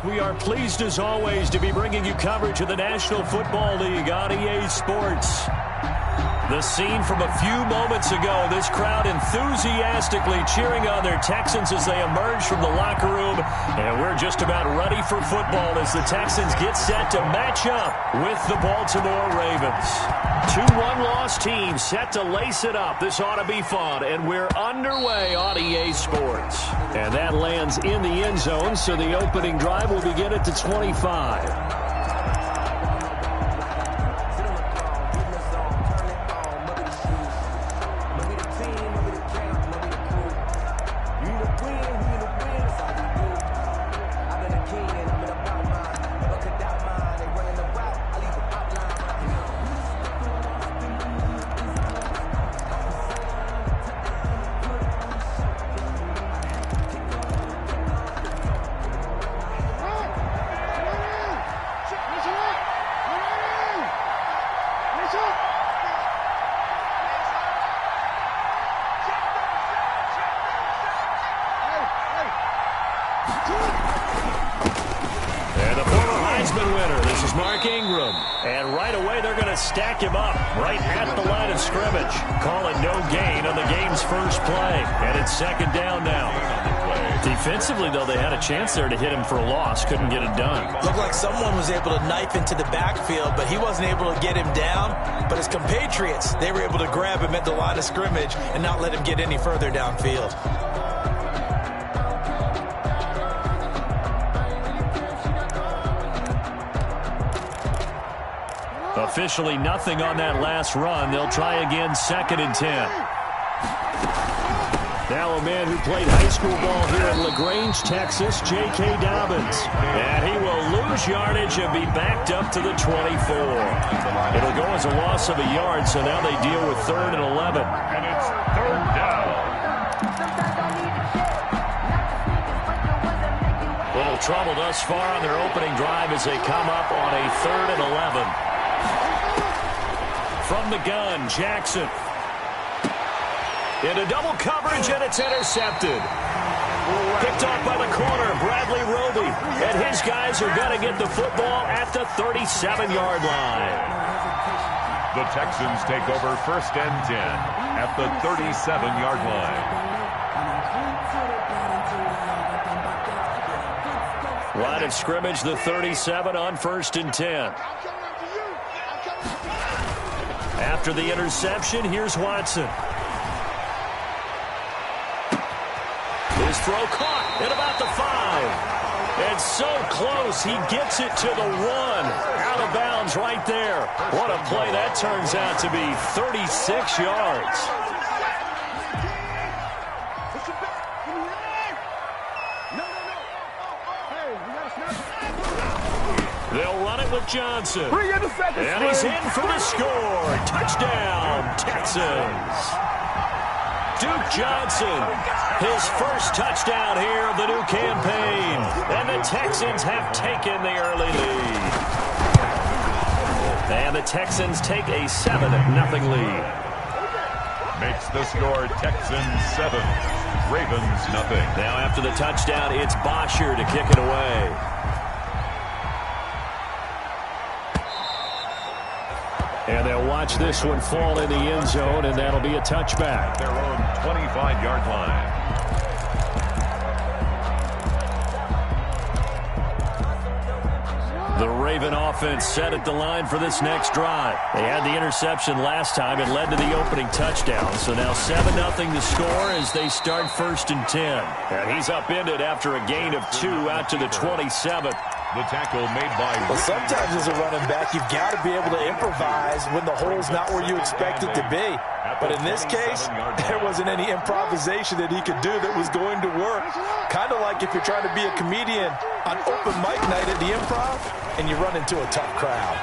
We are pleased as always to be bringing you coverage of the National Football League on EA Sports. The scene from a few moments ago, this crowd enthusiastically cheering on their Texans as they emerge from the locker room. And we're just about ready for football as the Texans get set to match up with the Baltimore Ravens. 2 one-loss teams set to lace it up. This ought to be fun, and we're underway on EA Sports. And that lands in the end zone, so the opening drive will begin at the 25. Stack him up right at the line of scrimmage. Call it no gain on the game's first play. And it's second down now. Defensively, though, they had a chance there to hit him for a loss. Couldn't get it done. Looked like someone was able to knife into the backfield, but he wasn't able to get him down. But his compatriots, they were able to grab him at the line of scrimmage and not let him get any further downfield. Officially nothing on that last run. They'll try again, 2nd and 10. Now a man who played high school ball here in LaGrange, Texas, J.K. Dobbins. And he will lose yardage and be backed up to the 24. It'll go as a loss of a yard, so now they deal with 3rd and 11. And it's 3rd down. Little trouble thus far on their opening drive as they come up on a 3rd and 11. From the gun, Jackson. Into double coverage, and it's intercepted. Picked off by the corner, Bradley Roby. And his guys are going to get the football at the 37-yard line. The Texans take over 1st and 10 at the 37-yard line. Line of scrimmage, the 37 on 1st and 10. After the interception, here's Watson. His throw caught at about the 5. And so close, he gets it to the 1. Out of bounds right there. What a play that turns out to be, 36 yards. They'll run it with Johnson. And he's in for the score. Touchdown, Texans. Duke Johnson, his first touchdown here of the new campaign. And the Texans have taken the early lead. And the Texans take a 7-0 lead. Makes the score Texans 7, Ravens nothing. Now after the touchdown, it's Bosher to kick it away. And they'll watch this one fall in the end zone, and that'll be a touchback. At their own 25-yard line. The Raven offense set at the line for this next drive. They had the interception last time. It led to the opening touchdown. So now 7-0 the score as they start 1st and 10. And he's upended after a gain of 2 out to the 27. The tackle made by... Well, sometimes as a running back, you've got to be able to improvise when the hole's not where you expect it to be. But in this case, there wasn't any improvisation that he could do that was going to work. Kind of like if you're trying to be a comedian on open mic night at the Improv and you run into a tough crowd.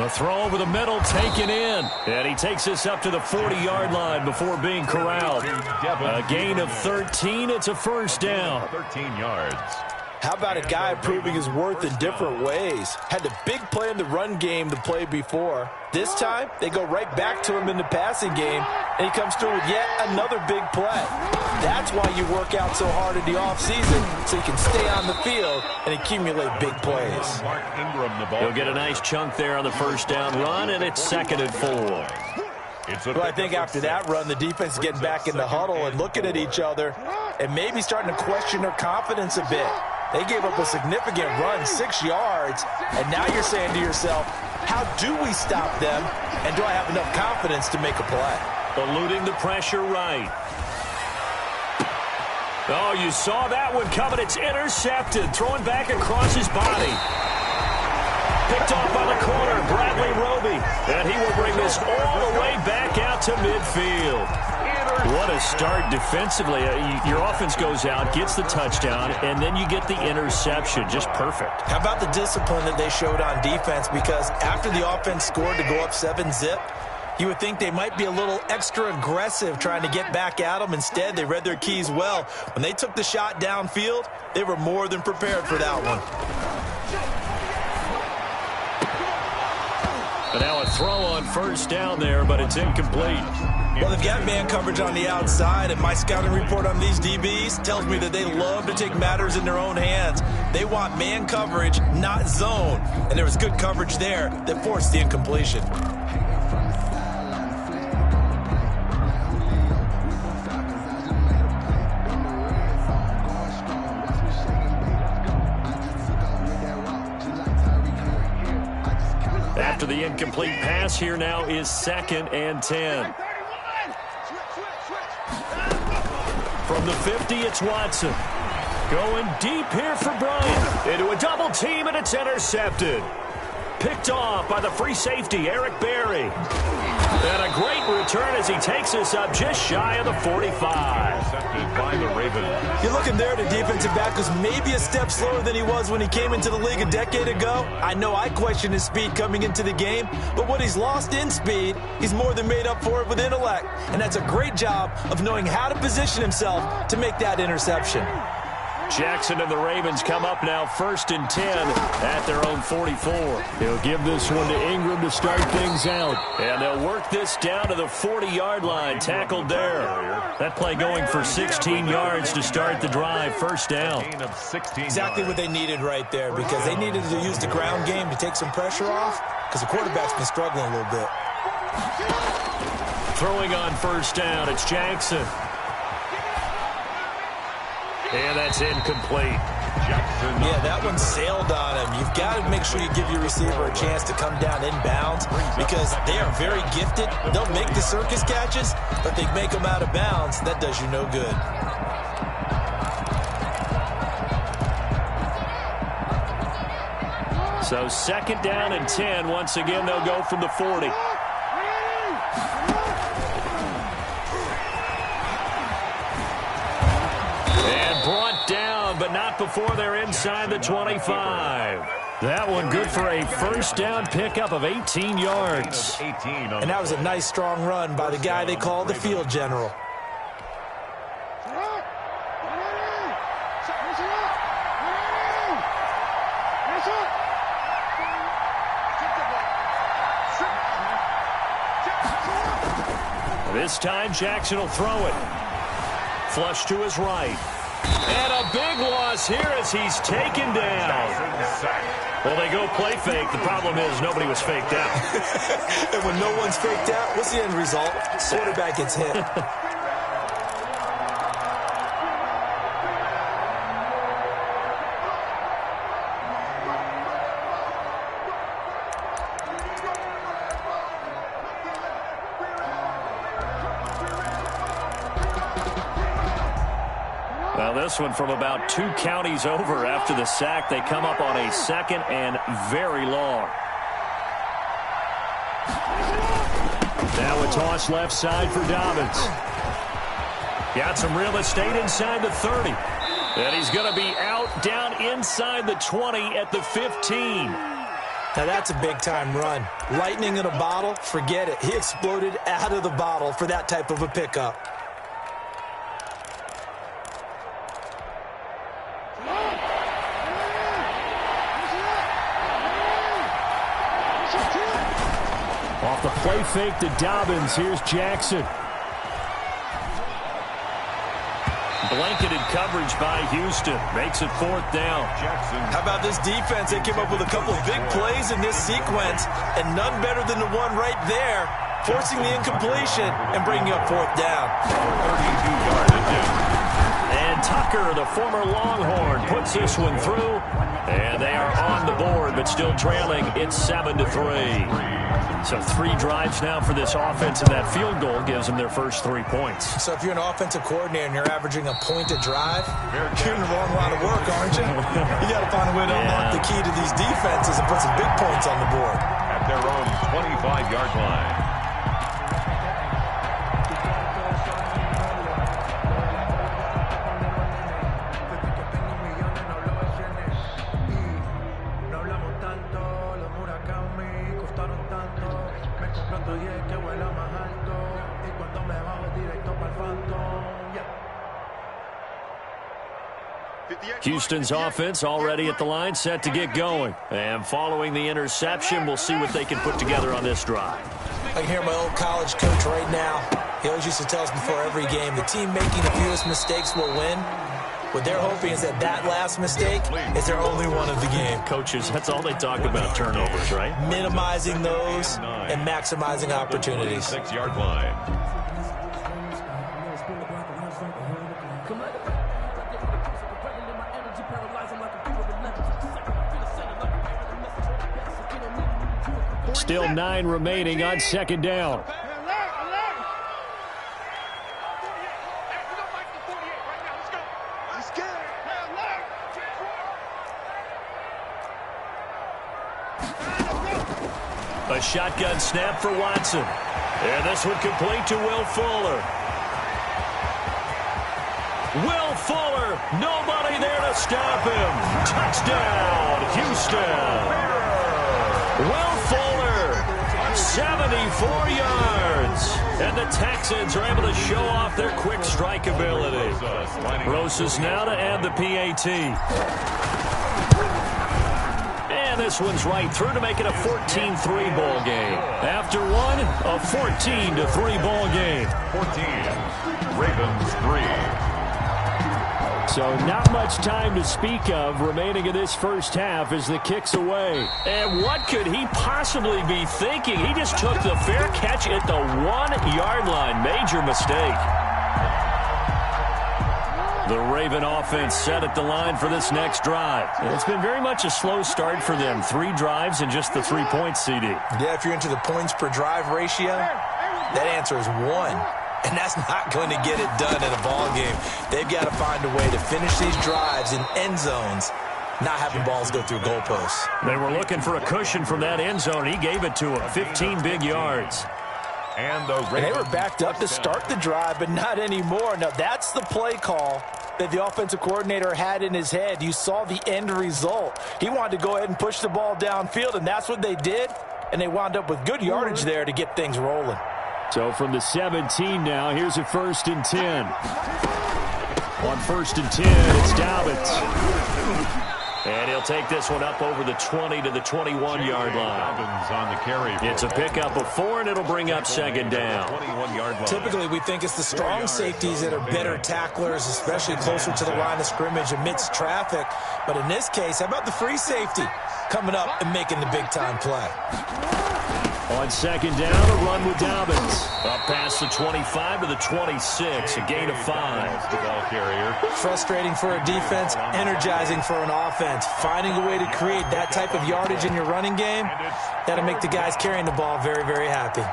A throw over the middle taken in. And he takes us up to the 40-yard line before being corralled. A gain of 13. It's a 1st down. 13 yards. How about a guy proving his worth in different ways? Had the big play in the run game the play before. This time, they go right back to him in the passing game, and he comes through with yet another big play. That's why you work out so hard in the offseason, so you can stay on the field and accumulate big plays. He'll get a nice chunk there on the first down run, and it's 2nd and 4. Well, I think after that run, the defense is getting back in the huddle and looking at each other and maybe starting to question their confidence a bit. They gave up a significant run, 6 yards, and now you're saying to yourself, how do we stop them, and do I have enough confidence to make a play? Eluding the pressure right. Oh, you saw that one coming. It's intercepted, throwing back across his body. Picked off by the corner, Bradley Roby, and he will bring this all the way back out to midfield. What a start defensively. Your offense goes out, gets the touchdown, and then you get the interception. Just perfect. How about the discipline that they showed on defense? Because after the offense scored to go up 7-zip, you would think they might be a little extra aggressive trying to get back at them. Instead, they read their keys well. When they took the shot downfield, they were more than prepared for that one. And now a throw on first down there, but it's incomplete. Well, they've got man coverage on the outside, and my scouting report on these DBs tells me that they love to take matters in their own hands. They want man coverage, not zone. And there was good coverage there that forced the incompletion. After the incomplete pass, here now is 2nd and 10. From the 50, it's Watson. Going deep here for Bryant. Into a double team, and it's intercepted. Picked off by the free safety, Eric Berry. And a great return as he takes us up just shy of the 45. Intercepted by the Ravens. You're looking there at a defensive back who's maybe a step slower than he was when he came into the league a decade ago. I know I questioned his speed coming into the game, but what he's lost in speed, he's more than made up for it with intellect. And that's a great job of knowing how to position himself to make that interception. Jackson and the Ravens come up now 1st and 10 at their own 44. He'll give this one to Ingram to start things out. And they'll work this down to the 40-yard line, tackled there. That play going for 16 yards to start the drive, first down. Exactly what they needed right there, because they needed to use the ground game to take some pressure off, because the quarterback's been struggling a little bit. Throwing on first down, it's Jackson. And that's incomplete. Yeah, that one sailed on him. You've got to make sure you give your receiver a chance to come down inbounds, because they are very gifted. They'll make the circus catches, but they make them out of bounds. That does you no good. So 2nd down and 10. Once again, they'll go from the 40. Brought down, but not before they're inside the 25. That one good for a first down pickup of 18 yards. And that was a nice, strong run by the guy they call the field general. This time, Jackson will throw it. Flush to his right. And a big loss here as he's taken down. Well, they go play fake. The problem is nobody was faked out. And when no one's faked out, what's the end result? Quarterback gets hit. Well, this one from about 2 counties over after the sack. They come up on a 2nd and very long. Now a toss left side for Dobbins. Got some real estate inside the 30. And he's going to be out down inside the 20 at the 15. Now that's a big-time run. Lightning in a bottle, forget it. He exploded out of the bottle for that type of a pickup. They fake to Dobbins. Here's Jackson. Blanketed coverage by Houston. Makes it 4th down. How about this defense? They came up with a couple of big plays in this sequence, and none better than the one right there, forcing the incompletion and bringing up 4th down. 32-yard attempt. And Tucker, the former Longhorn, puts this one through. And they are on the board, but still trailing. It's 7-3. So 3 drives now for this offense, and that field goal gives them their first 3 points. So if you're an offensive coordinator and you're averaging a point a drive, you're in the wrong line of work, aren't you? You got to find a way to unlock the key to these defenses and put some big points on the board. At their own 25-yard line. Houston's offense already at the line, set to get going. And following the interception, we'll see what they can put together on this drive. I can hear my old college coach right now. He always used to tell us before every game, the team making the fewest mistakes will win. What they're hoping is that last mistake is their only one of the game. Coaches, that's all they talk about, turnovers, right? Minimizing those and maximizing opportunities. 6-yard line. Still 9 remaining on 2nd down. A shotgun snap for Watson. And this one complete to Will Fuller. Will Fuller, nobody there to stop him. Touchdown, Houston. Will Fuller, 74 yards. And the Texans are able to show off their quick strike ability. Rosas now to add the PAT. And this one's right through to make it a 14-3 ball game. After one, a 14-3 ball game. 14, Ravens 3. So not much time to speak of remaining in this first half as the kick's away. And what could he possibly be thinking? He just took the fair catch at the 1-yard line. Major mistake. The Raven offense set at the line for this next drive. It's been very much a slow start for them. 3 drives and just the 3 points, CD. Yeah, if you're into the points per drive ratio, that answer is 1. And that's not going to get it done in a ball game. They've got to find a way to finish these drives in end zones, not having balls go through goalposts. They were looking for a cushion from that end zone. He gave it to them. 15 big yards. And they were backed up to start the drive, but not anymore. Now, that's the play call that the offensive coordinator had in his head. You saw the end result. He wanted to go ahead and push the ball downfield, and that's what they did. And they wound up with good yardage there to get things rolling. So from the 17 now, here's a 1st and 10. On 1st and 10, it's Dobbins. And he'll take this one up over the 20 to the 21-yard line. On the carry. It's a pickup of 4, and it'll bring up 2nd down. 21-yard line. Typically, we think it's the strong safeties that are better tacklers, especially closer to the line of scrimmage amidst traffic. But in this case, how about the free safety coming up and making the big-time play? On 2nd down, a run with Dobbins. Up past the 25 to the 26, a gain of 5. The ball carrier. Frustrating for a defense, energizing for an offense. Finding a way to create that type of yardage in your running game, that'll make the guys carrying the ball very, very happy.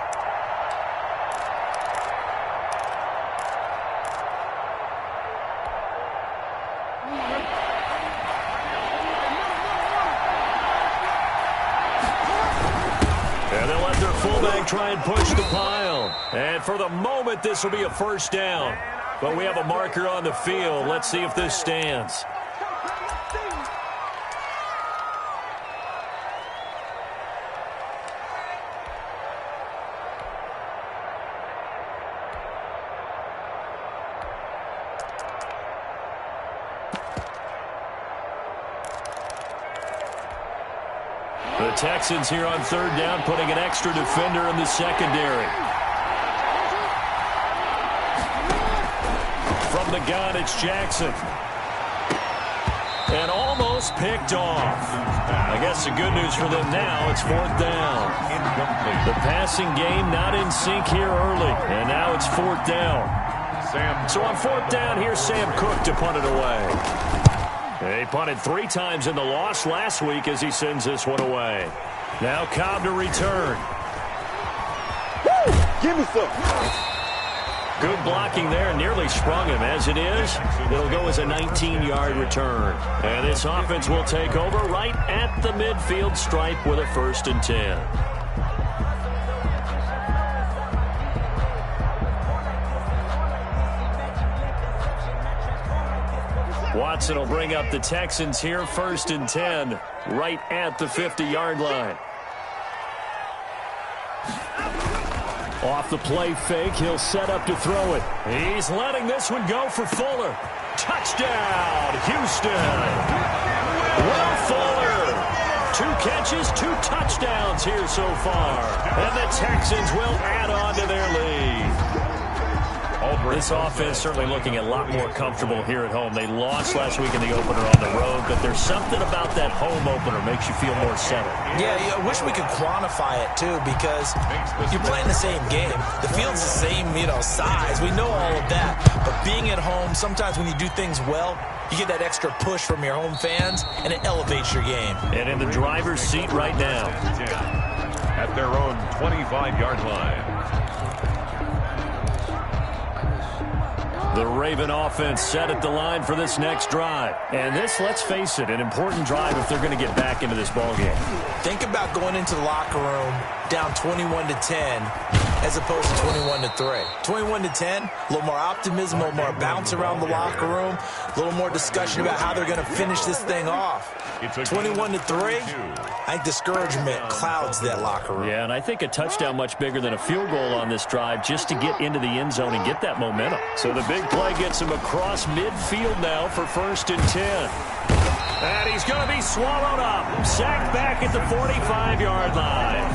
Try and push the pile. And for the moment, this will be a 1st down. But we have a marker on the field. Let's see if this stands. The Texans here on third down, putting an extra defender in the secondary. From the gun, it's Jackson. And almost picked off. I guess the good news for them now, it's fourth down. The passing game not in sync here early. And now it's fourth down. So on fourth down, here's Sam Cook to punt it away. He punted 3 times in the loss last week as he sends this one away. Now Cobb to return. Woo! Give me some. Good blocking there, nearly sprung him. As it is, it'll go as a 19-yard return. And this offense will take over right at the midfield stripe with a 1st and 10. Watson will bring up the Texans here, 1st and 10, right at the 50-yard line. Off the play fake, he'll set up to throw it. He's letting this one go for Fuller. Touchdown, Houston. Will Fuller. 2 catches, 2 touchdowns here so far. And the Texans will add on to their lead. This offense certainly looking a lot more comfortable here at home. They lost last week in the opener on the road, but there's something about that home opener makes you feel more settled. Yeah, I wish we could quantify it, too, because you're playing the same game. The field's the same, size. We know all of that. But being at home, sometimes when you do things well, you get that extra push from your home fans, and it elevates your game. And in the driver's seat right now. At their own 25-yard line. The Raven offense set at the line for this next drive. And this, let's face it, an important drive if they're going to get back into this ballgame. Think about going into the locker room down 21-10 as opposed to 21-3. 21-10, a little more optimism, a little more bounce around the locker room, a little more discussion about how they're going to finish this thing off. 21-3, I think discouragement clouds that locker room. Yeah, and I think a touchdown much bigger than a field goal on this drive just to get into the end zone and get that momentum. So the big play gets him across midfield now for 1st and 10. And he's going to be swallowed up. Sacked back at the 45-yard line.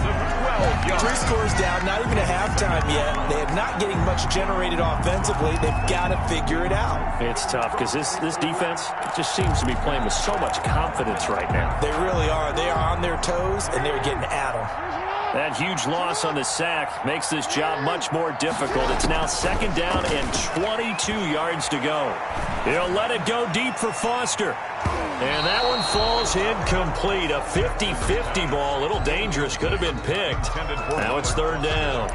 3 scores down, not even a halftime yet. They are not getting much generated offensively. They've got to figure it out. It's tough because this defense just seems to be playing with so much confidence right now. They really are. They are on their toes, and they're getting at them. That huge loss on the sack makes this job much more difficult. It's now 2nd down and 22 yards to go. He'll let it go deep for Foster. And that one falls incomplete. A 50-50 ball. A little dangerous. Could have been picked. Now it's 3rd down.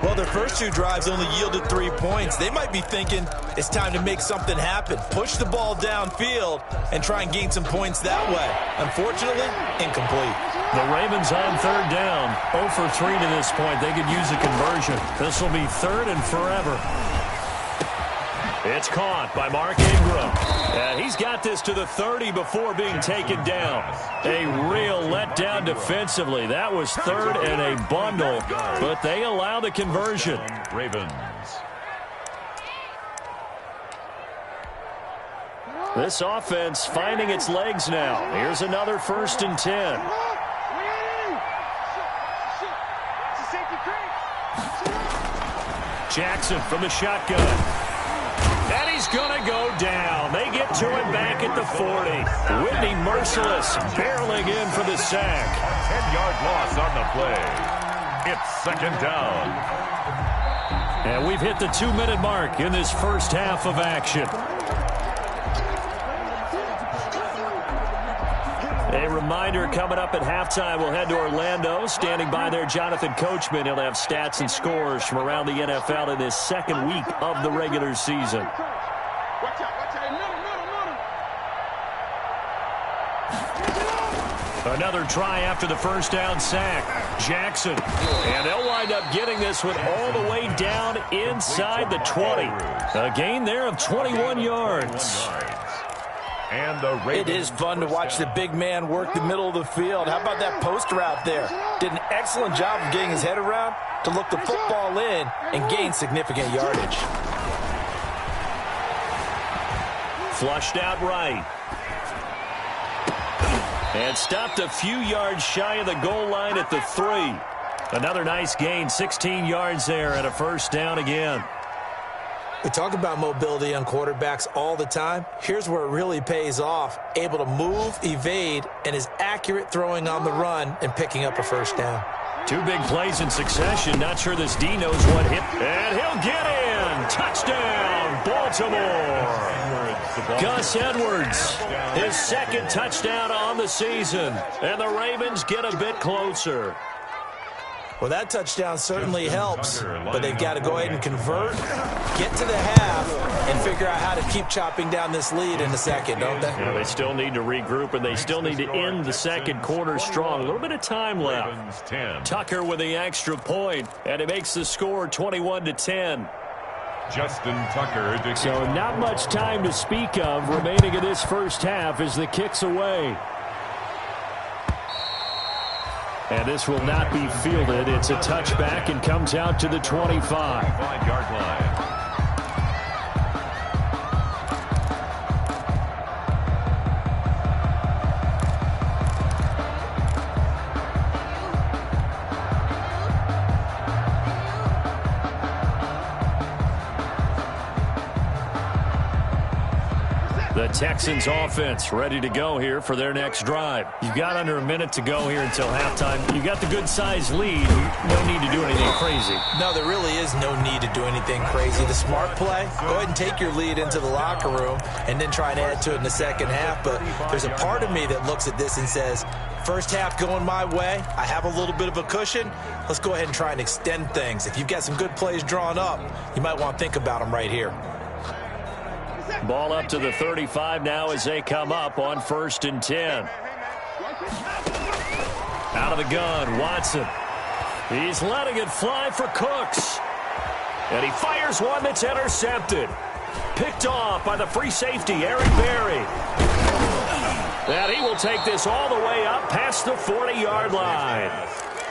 Well, their first 2 drives only yielded 3 points. They might be thinking it's time to make something happen. Push the ball downfield and try and gain some points that way. Unfortunately, incomplete. The Ravens on 3rd down. 0 for 3 to this point. They could use a conversion. This will be 3rd and forever. It's caught by Mark Ingram. And he's got this to the 30 before being taken down. A real letdown defensively. That was 3rd and a bundle, but they allow the conversion. Ravens. This offense finding its legs now. Here's another 1st and 10. Jackson from the shotgun. And he's going to go down. They get to him back at the 40. Whitney Merciless barreling in for the sack. 10-yard loss on the play. It's 2nd down. And we've hit the 2-minute mark in this first half of action. A reminder coming up at halftime, we'll head to Orlando. Standing by there, Jonathan Coachman. He'll have stats and scores from around the NFL in this 2nd week of the regular season. Another try after the 1st down sack. Jackson. And they'll wind up getting this one all the way down inside the 20. A gain there of 21 yards. And the Ravens. It is fun to watch the big man work the middle of the field. How about that post route there? Did an excellent job of getting his head around to look the football in and gain significant yardage. Flushed out right. And stopped a few yards shy of the goal line at the 3. Another nice gain, 16 yards there and a first down again. We talk about mobility on quarterbacks all the time. Here's where it really pays off. Able to move, evade, and is accurate throwing on the run and picking up a first down. 2 big plays in succession. Not sure this D knows what hit. And he'll get in. Touchdown, Baltimore. Gus Edwards, his second touchdown on the season. And the Ravens get a bit closer. Well, that touchdown certainly helps, but they've got to go ahead and convert, get to the half, and figure out how to keep chopping down this lead in the second, don't they? Yeah, they still need to regroup, and they still need to end the second quarter strong. A little bit of time left. Tucker with the extra point, and it makes the score 21-10. Justin Tucker. So not much time to speak of remaining in this first half as the kick's away. And this will not be fielded. It's a touchback and comes out to the 25. 5-yard line. The Texans offense ready to go here for their next drive. You've got under a minute to go here until halftime. You've got the good-sized lead. No need to do anything crazy. No, there really is no need to do anything crazy. The smart play, go ahead and take your lead into the locker room and then try and add to it in the second half. But there's a part of me that looks at this and says, first half going my way, I have a little bit of a cushion. Let's go ahead and try and extend things. If you've got some good plays drawn up, you might want to think about them right here. Ball up to the 35 now as they come up on 1st and 10. Out of the gun, Watson. He's letting it fly for Cooks. And he fires one that's intercepted. Picked off by the free safety, Eric Berry. And he will take this all the way up past the 40-yard line.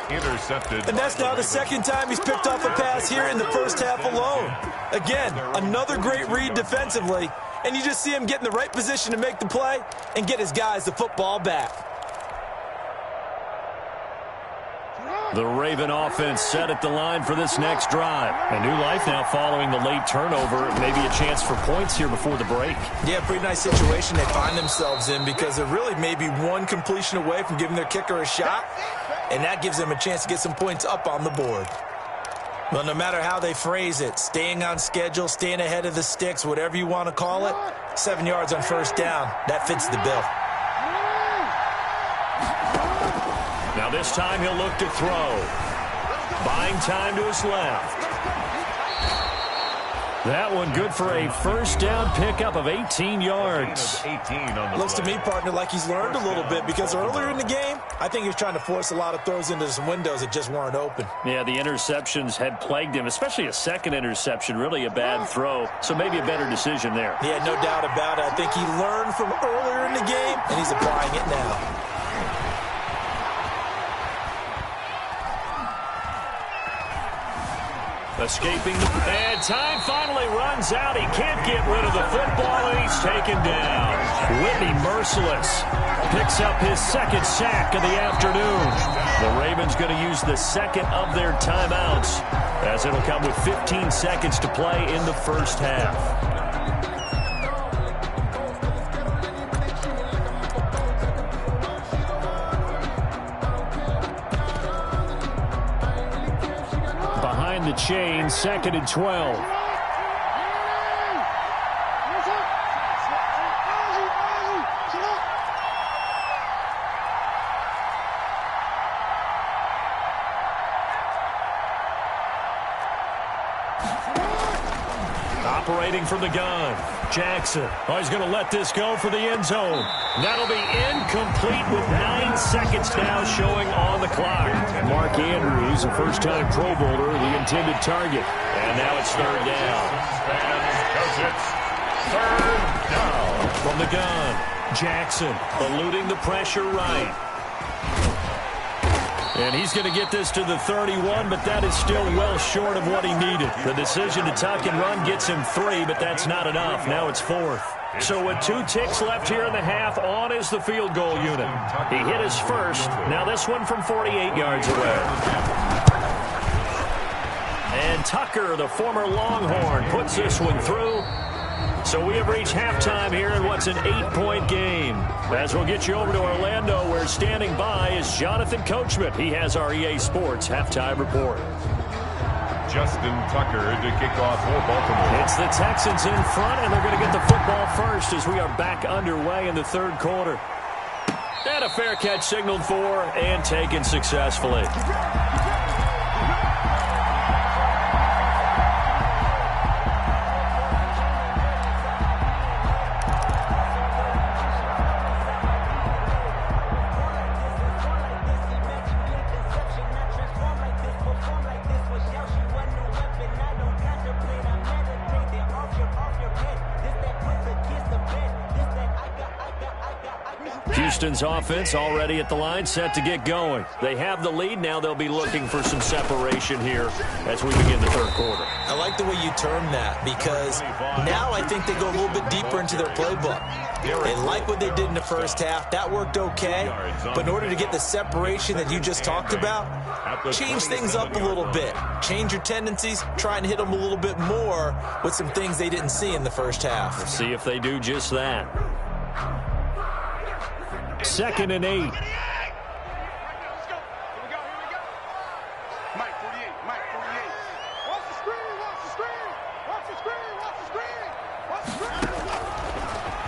Intercepted. And that's now the second time he's picked off a pass here in the first half alone. Again, another great read defensively, and you just see him get in the right position to make the play and get his guys the football back. The Raven offense set at the line for this next drive. A new life now following the late turnover. Maybe a chance for points here before the break. Yeah, pretty nice situation they find themselves in because they're really maybe one completion away from giving their kicker a shot, and that gives them a chance to get some points up on the board. Well, no matter how they phrase it, staying on schedule, staying ahead of the sticks, whatever you want to call it, 7 yards on first down, that fits the bill. Now this time he'll look to throw. Buying time to his left. That one good for a first down pickup of 18 yards. 18 on the Looks to me, partner, like he's learned a little bit because earlier in the game, I think he was trying to force a lot of throws into some windows that just weren't open. Yeah, the interceptions had plagued him, especially a second interception, really a bad throw. So maybe a better decision there. Yeah, no doubt about it. I think he learned from earlier in the game, and he's applying it now. Escaping, and time finally runs out. He can't get rid of the football, and he's taken down. Whitney Merciless picks up his second sack of the afternoon. The Ravens going to use the second of their timeouts, as it'll come with 15 seconds to play in the first half. The chain, 2nd and 12. Operating from the gun, Jackson. Oh, he's going to let this go for the end zone. That'll be incomplete with 9 seconds now showing on the clock. Mark Andrews, a first-time Pro Bowler, the intended target. And now it's 3rd down. Because it's 3rd down. From the gun, Jackson eluding the pressure right. And he's going to get this to the 31, but that is still well short of what he needed. The decision to tuck and run gets him 3, but that's not enough. Now it's 4th. So with 2 ticks left here in the half, on is the field goal unit. He hit his first. Now this one from 48 yards away. And Tucker, the former Longhorn, puts this one through. So we have reached halftime here in what's an 8-point game. As we'll get you over to Orlando, where standing by is Jonathan Coachman. He has our EA Sports halftime report. Justin Tucker to kick off for Baltimore. It's the Texans in front, and they're going to get the football first as we are back underway in the 3rd quarter. And a fair catch signaled for and taken successfully. Houston's offense already at the line, set to get going. They have the lead. Now they'll be looking for some separation here as we begin the 3rd quarter. I like the way you term that, because now I think they go a little bit deeper into their playbook. They like what they did in the first half. That worked okay. But in order to get the separation that you just talked about, change things up a little bit. Change your tendencies. Try and hit them a little bit more with some things they didn't see in the first half. Let's see if they do just that. 2nd and 8.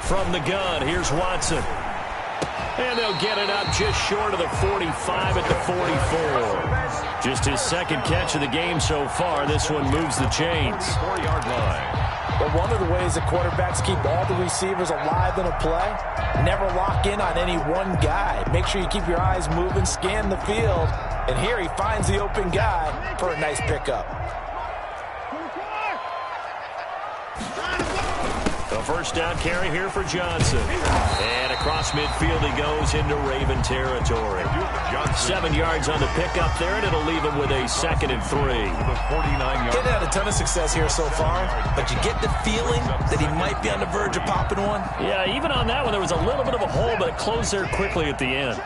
From the gun, here's Watson. And they'll get it up just short of the 45 at the 44. Just his 2nd catch of the game so far. This one moves the chains. 4-yard line. But one of the ways that quarterbacks keep all the receivers alive in a play, never lock in on any one guy. Make sure you keep your eyes moving, scan the field. And here he finds the open guy for a nice pickup. The first down carry here for Johnson. And across midfield he goes into Raven territory. 7 yards on the pickup there, and it'll leave him with a 2nd and 3. He's had a ton of success here so far, but you get the feeling that he might be on the verge of popping one. Yeah, even on that one, there was a little bit of a hole, but it closed there quickly at the end.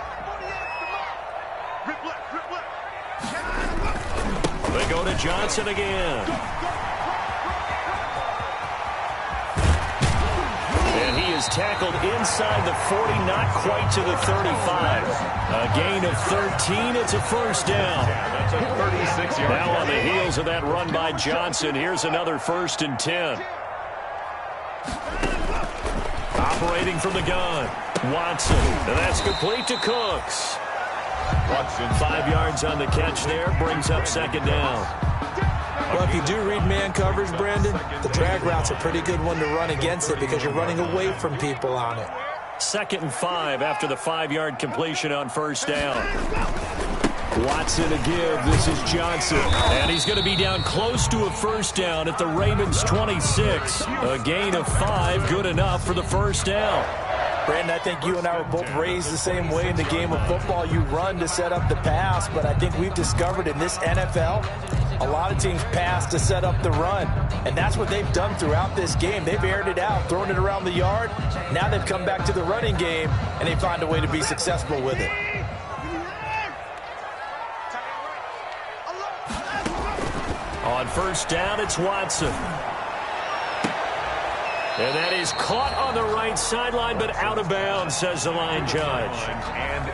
They go to Johnson again. He is tackled inside the 40, not quite to the 35. A gain of 13. It's a first down. That's a 36-yard. Now on the heels of that run by Johnson, here's another 1st and 10. Operating from the gun, Watson. And that's complete to Cooks. Watson. 5 yards on the catch there, brings up 2nd down. Well, if you do read man coverage, Brandon, the drag route's a pretty good one to run against it because you're running away from people on it. 2nd and 5 after the 5-yard completion on 1st down. Watson to give. This is Johnson. And he's going to be down close to a 1st down at the Ravens 26. A gain of 5, good enough for the 1st down. Brandon, I think you and I were both raised the same way in the game of football. You run to set up the pass, but I think we've discovered in this NFL, a lot of teams pass to set up the run, and that's what they've done throughout this game. They've aired it out, thrown it around the yard. Now they've come back to the running game, and they find a way to be successful with it. On 1st down, it's Watson. And that is caught on the right sideline, but out of bounds, says the line judge.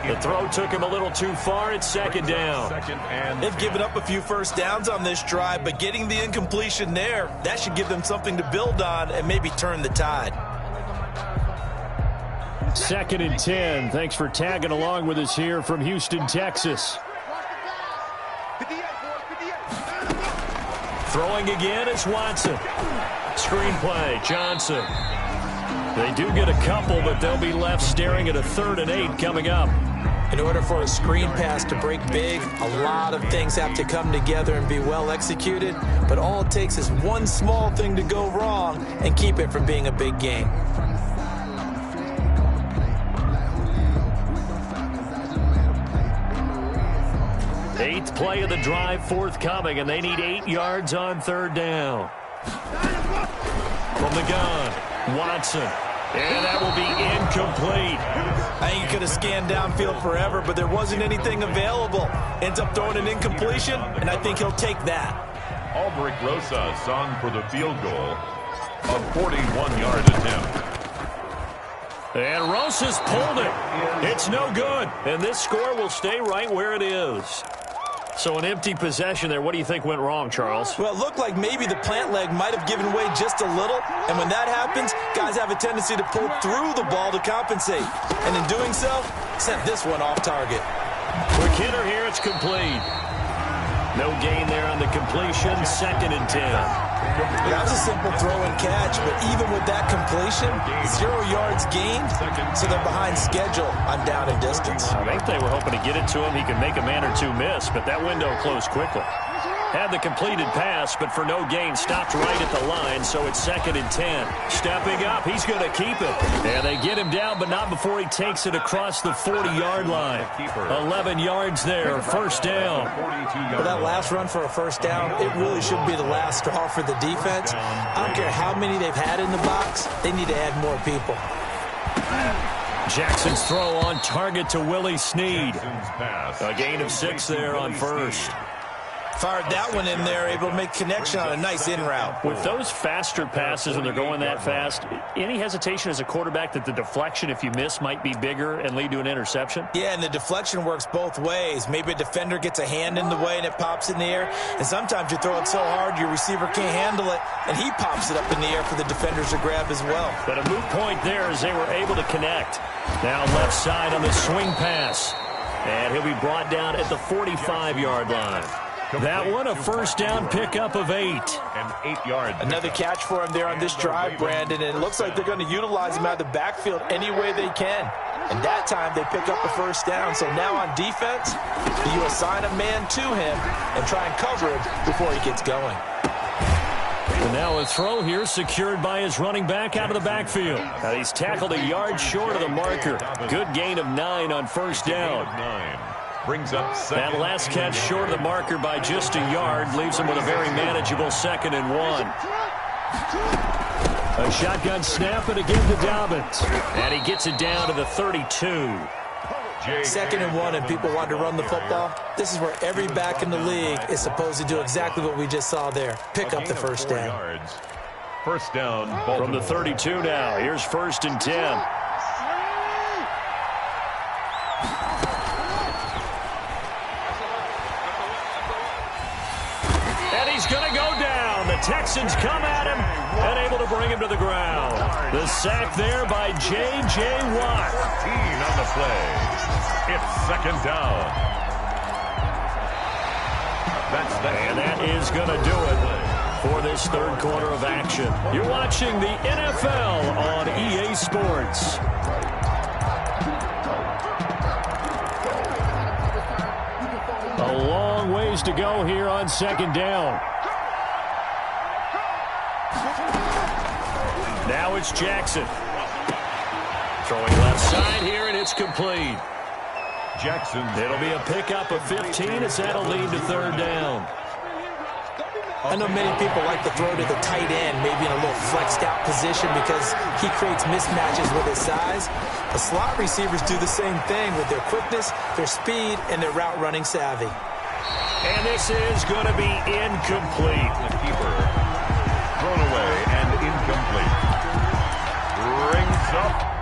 The throw took him a little too far. It's 2nd down. They've given up a few 1st downs on this drive, but getting the incompletion there, that should give them something to build on and maybe turn the tide. 2nd and 10. Thanks for tagging along with us here from Houston, Texas. Throwing again is Watson. Screenplay, Johnson. They do get a couple, but they'll be left staring at a 3rd and 8 coming up. In order for a screen pass to break big, a lot of things have to come together and be well executed, but all it takes is one small thing to go wrong and keep it from being a big gain. Eighth play of the drive forthcoming, and they need 8 yards on third down. From the gun, Watson. And that will be incomplete. I think he could have scanned downfield forever, but there wasn't anything available. Ends up throwing an incompletion, and I think he'll take that. Aldrich Rosa sung for the field goal. A 41-yard attempt. And Rosa's pulled it. It's no good. And this score will stay right where it is. So an empty possession there. What do you think went wrong, Charles? Well, it looked like maybe the plant leg might have given way just a little. And when that happens, guys have a tendency to pull through the ball to compensate. And in doing so, sent this one off target. Quick hitter here. It's complete. No gain there on the completion. 2nd and 10. That was a simple throw and catch, but even with that completion, 0 yards gained, so they're behind schedule on down and distance. I think they were hoping to get it to him. He could make a man or two miss, but that window closed quickly. Had the completed pass, but for no gain, stopped right at the line, so it's 2nd and 10. Stepping up, he's going to keep it. And they get him down, but not before he takes it across the 40-yard line. 11 yards there, first down. Well, that last run for a first down, it really should be the last straw for the defense. I don't care how many they've had in the box, they need to add more people. Jackson's throw on target to Willie Snead. A gain of 6 there on first. Fired that one in there, able to make connection on a nice in route. With those faster passes when they're going that fast, any hesitation as a quarterback that the deflection, if you miss, might be bigger and lead to an interception? Yeah, and the deflection works both ways. Maybe a defender gets a hand in the way and it pops in the air. And sometimes you throw it so hard your receiver can't handle it, and he pops it up in the air for the defenders to grab as well. But a moot point there as they were able to connect. Now left side on the swing pass. And he'll be brought down at the 45-yard line. That one, a first down pickup of 8. And 8 yards. Another catch for him there on this drive, Brandon, and it looks like they're going to utilize him out of the backfield any way they can. And that time they pick up a first down. So now on defense, you assign a man to him and try and cover him before he gets going. And now a throw here secured by his running back out of the backfield. Now he's tackled a yard short of the marker. Good gain of 9 on first down. Brings up that last catch short of the marker by just a yard leaves him with a very manageable 2nd and 1. A shotgun snap and again to Dobbins. And he gets it down to the 32. 2nd and 1 and people want to run the football. This is where every back in the league is supposed to do exactly what we just saw there. Pick up the first down. First down, from the 32 now. Here's 1st and 10. He's going to go down. The Texans come at him and able to bring him to the ground. The sack there by J.J. Watt. 14 on the play. It's 2nd down. And that is going to do it for this 3rd quarter of action. You're watching the NFL on EA Sports. A long ways to go here on 2nd down. Now it's Jackson. Throwing left side here, and it's complete. Jackson. It'll be a pickup of 15 as that'll lead to 3rd down. I know many people like to throw to the tight end, maybe in a little flexed out position because he creates mismatches with his size. The slot receivers do the same thing with their quickness, their speed, and their route running savvy. And this is going to be incomplete. The keeper thrown away and incomplete. Rings up.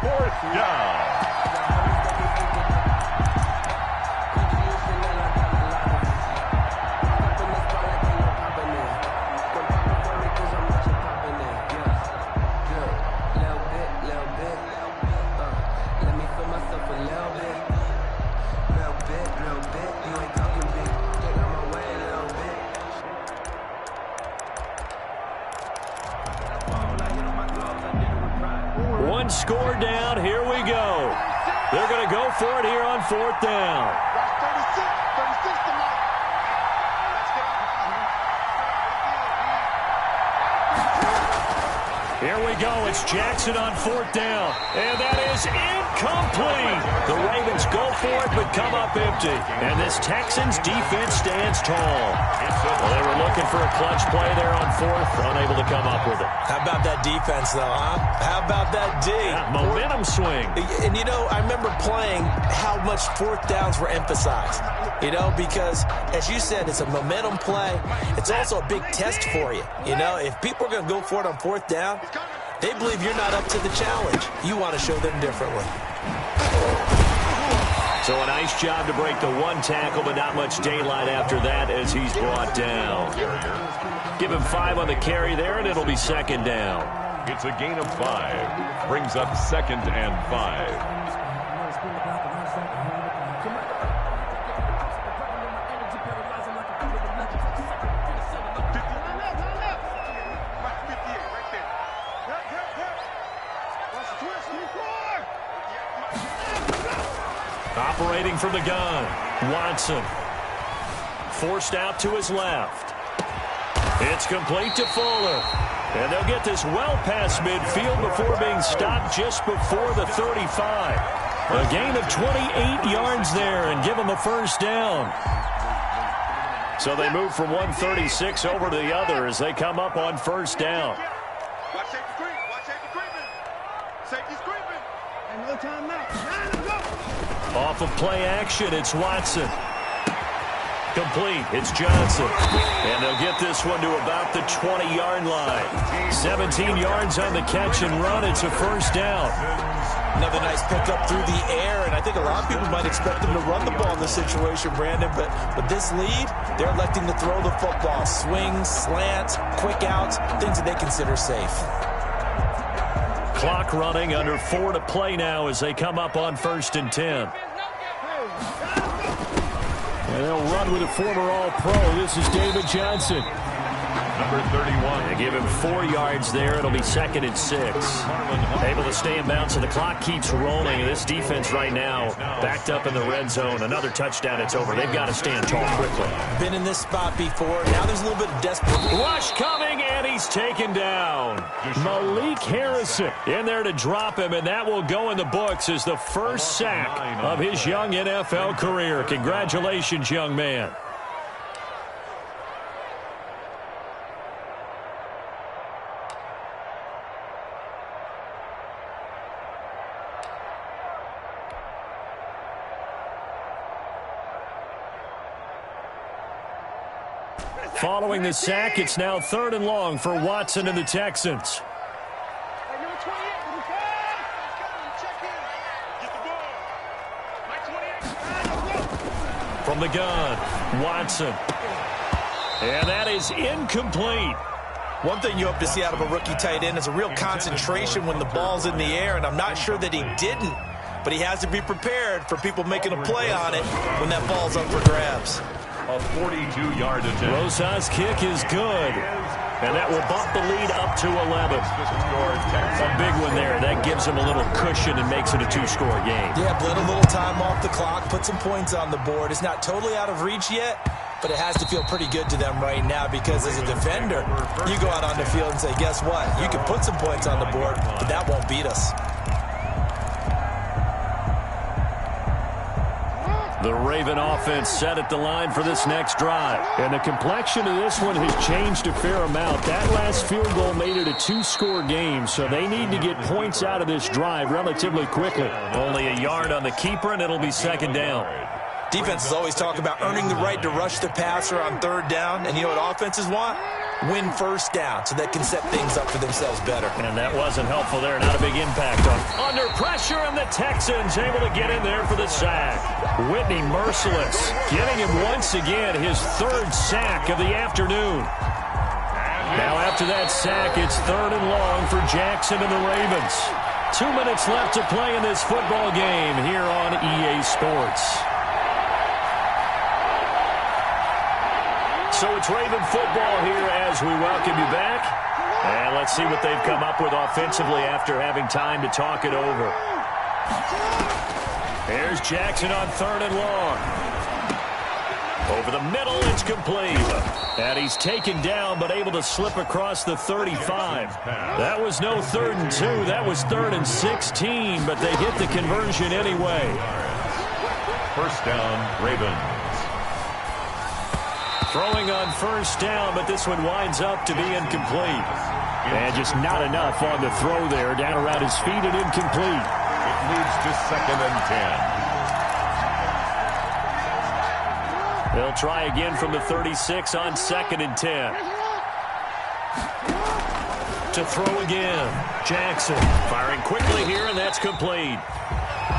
4th down. One score down. Here we go. They're going to go for it here on 4th down. Here we go. It's Jackson on 4th down. And that is incomplete. The Ravens go for it but come up empty. And this Texans defense stands tall. Well, they were looking for a clutch play there on 4th. Unable to come up with it. How about that defense, though, huh? How about that D? Yeah, momentum swing. And, you know, I remember playing how much 4th downs were emphasized. You know, because, as you said, it's a momentum play. It's also a big test for you. You know, if people are going to go for it on 4th down, they believe you're not up to the challenge. You want to show them differently. So a nice job to break the one tackle, but not much daylight after that as he's brought down. Give him 5 on the carry there, and it'll be 2nd down. It's a gain of 5. Brings up 2nd and 5. Operating from the gun, Watson. Forced out to his left. It's complete to Fuller. And they'll get this well past midfield before being stopped just before the 35. A gain of 28 yards there and give them a 1st down. So they move from 136 over to the other as they come up on 1st down. Watch safety creep. Watch safety creeping. Safety's creeping. And no timeout. Off of play action, it's Watson. Complete, it's Johnson. And they'll get this one to about the 20-yard line. 17 yards on the catch and run. It's a 1st down. Another nice pickup through the air, and I think a lot of people might expect them to run the ball in this situation, Brandon, but with this lead, they're electing to throw the football. Swings, slants, quick outs, things that they consider safe. Clock running, under 4 to play now as they come up on 1st and 10. And they'll run with a former All-Pro. This is David Johnson. Number 31. They give him 4 yards there. It'll be 2nd and 6. Able to stay in bounds, and the clock keeps rolling. This defense right now backed up in the red zone. Another touchdown, it's over. They've got to stand tall quickly. Been in this spot before. Now there's a little bit of desperate. Rush coming, and he's taken down. Malik Harrison in there to drop him, and that will go in the books as the first sack of his young NFL career. Congratulations, young man. Following the sack, it's now 3rd and long for Watson and the Texans. From the gun, Watson. And that is incomplete. One thing you hope to see out of a rookie tight end is a real concentration when the ball's in the air, and I'm not sure that he didn't, but he has to be prepared for people making a play on it when that ball's up for grabs. A 42-yard attempt. Rosas' kick is good. And that will bump the lead up to 11. A big one there. That gives them a little cushion and makes it a 2-score game. Yeah, bled a little time off the clock, put some points on the board. It's not totally out of reach yet, but it has to feel pretty good to them right now because as a defender, you go out on the field and say, guess what? You can put some points on the board, but that won't beat us. The Raven offense set at the line for this next drive. And the complexion of this one has changed a fair amount. That last field goal made it a 2-score game, so they need to get points out of this drive relatively quickly. Only a yard on the keeper, and it'll be 2nd down. Defenses always talk about earning the right to rush the passer on 3rd down, and you know what offenses want? win first down so they can set things up for themselves better. And that wasn't helpful there. Not a big impact on. Under pressure, and the Texans able to get in there for the sack. Whitney merciless, giving him once again his third sack of the afternoon. Now after that sack, it's 3rd and long for Jackson and the Ravens. 2 minutes left to play in this football game here on EA Sports. So it's Raven football here as we welcome you back. And let's see what they've come up with offensively after having time to talk it over. Here's Jackson on 3rd and long. Over the middle, it's complete. And he's taken down, but able to slip across the 35. That was no 3rd and 2. That was 3rd and 16, but they get the conversion anyway. First down, Ravens. Throwing on first down, but this one winds up to be incomplete. And just not enough on the throw there. Down around his feet and incomplete. It moves to 2nd and 10. They'll try again from the 36 on 2nd and 10. To throw again. Jackson firing quickly here, and that's complete.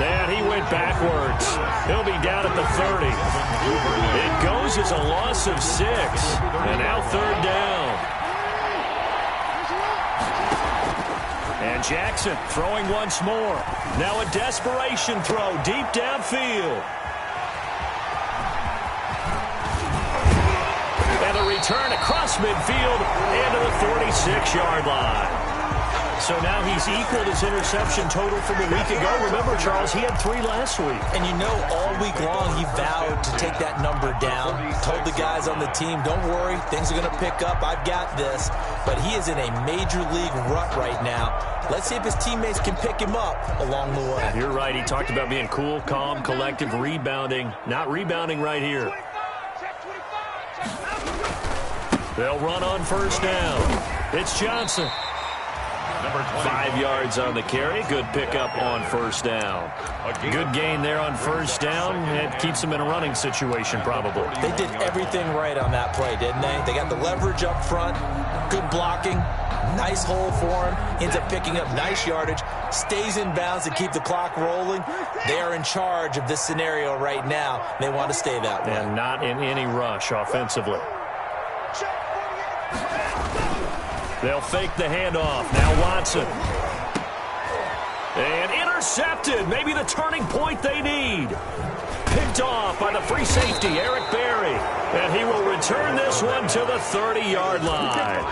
And he went backwards. He'll be down at the 30. It goes as a loss of 6. And now 3rd down. And Jackson throwing once more. Now a desperation throw deep downfield. And a return across midfield and to the 46-yard line. So now he's equaled his interception total from a week ago. Remember, Charles, he had 3 last week. And you know, all week long he vowed to take that number down. Told the guys on the team, don't worry, things are going to pick up. I've got this. But he is in a major league rut right now. Let's see if his teammates can pick him up along the way. You're right. He talked about being cool, calm, collective, rebounding. Not rebounding right here. They'll run on first down. It's Johnson. 5 yards on the carry. Good pickup on first down. Good gain there on first down. It keeps them in a running situation probably. They did everything right on that play, didn't they? They got the leverage up front. Good blocking. Nice hole for him. Ends up picking up nice yardage. Stays in bounds to keep the clock rolling. They are in charge of this scenario right now. They want to stay that way. And not in any rush offensively. They'll fake the handoff. Now Watson. And intercepted. Maybe the turning point they need. Picked off by the free safety, Eric Berry. And he will return this one to the 30-yard line.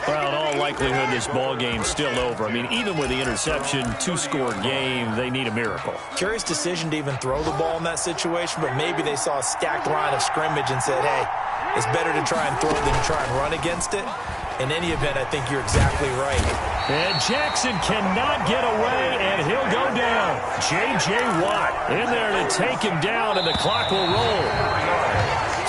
Well, in all likelihood, this ball game's still over. I mean, even with the interception, 2-score game, they need a miracle. Curious decision to even throw the ball in that situation, but maybe they saw a stacked line of scrimmage and said, hey, it's better to try and throw than to try and run against it. In any event, I think you're exactly right. And Jackson cannot get away, and he'll go down. J.J. Watt in there to take him down, and the clock will roll.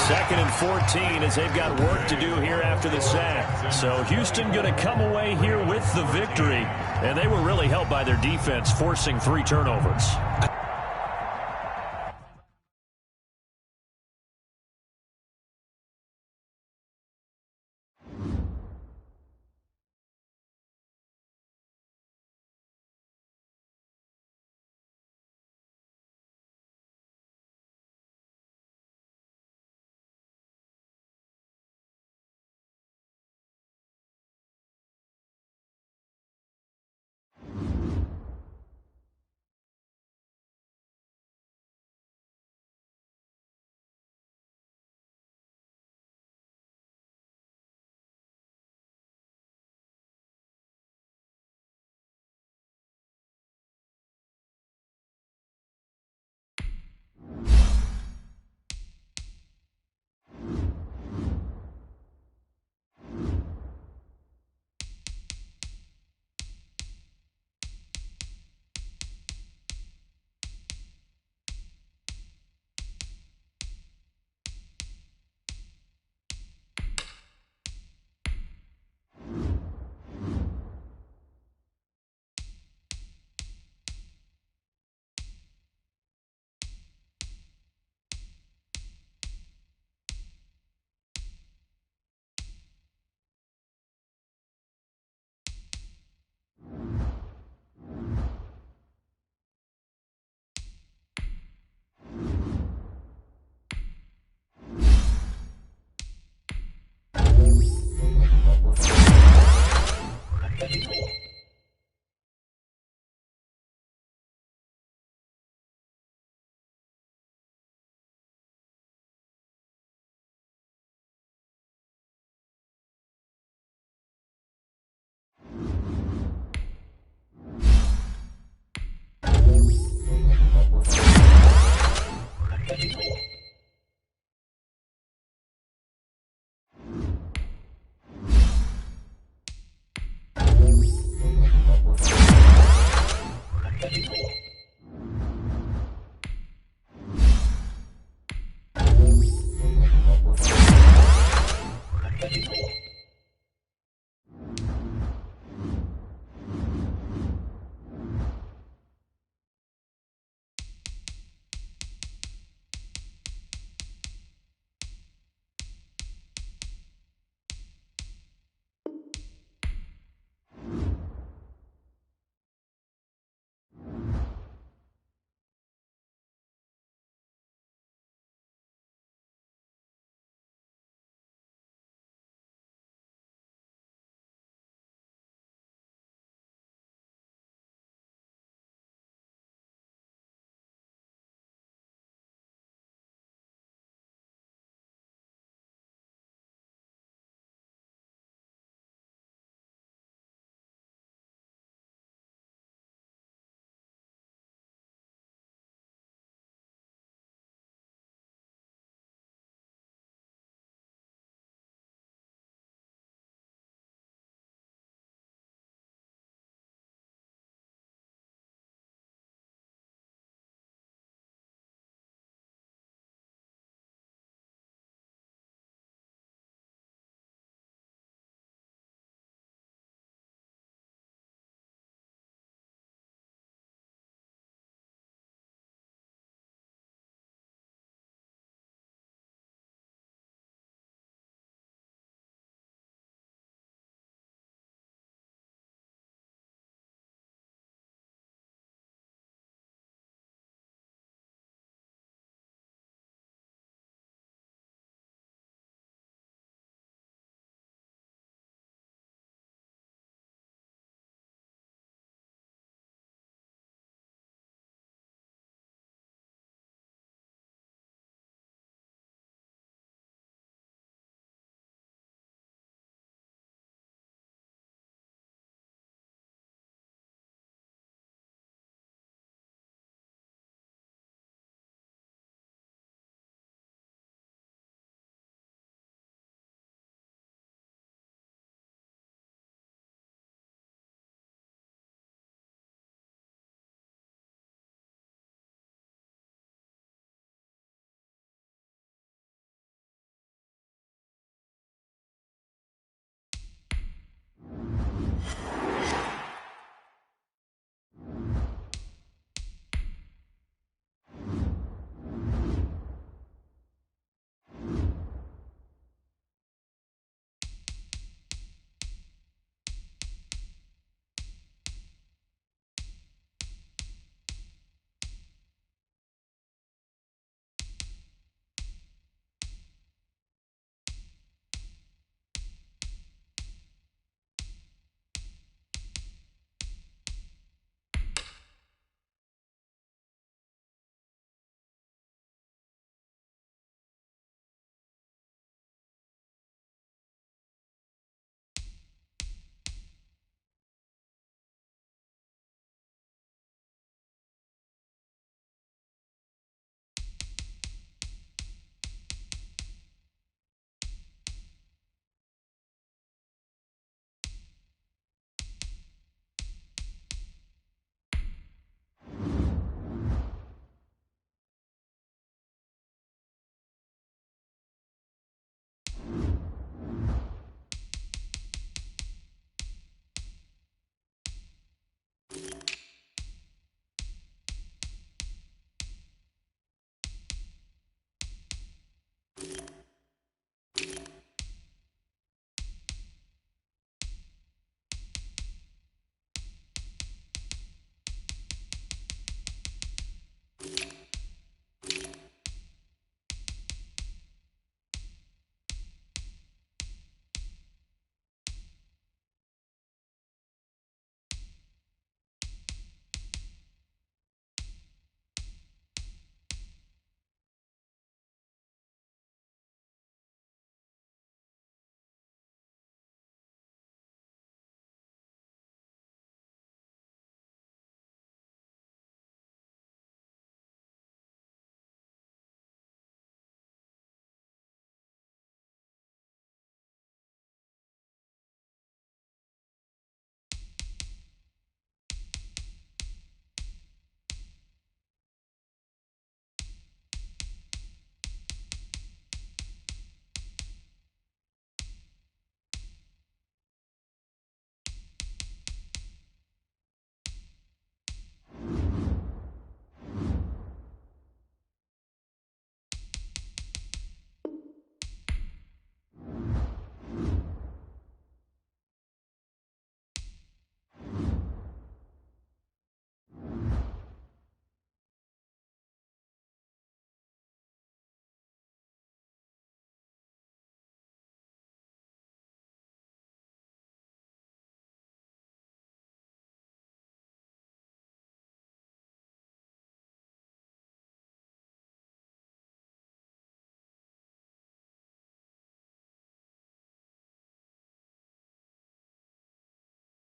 2nd and 14 as they've got work to do here after the sack. So Houston going to come away here with the victory, and they were really helped by their defense forcing 3 turnovers.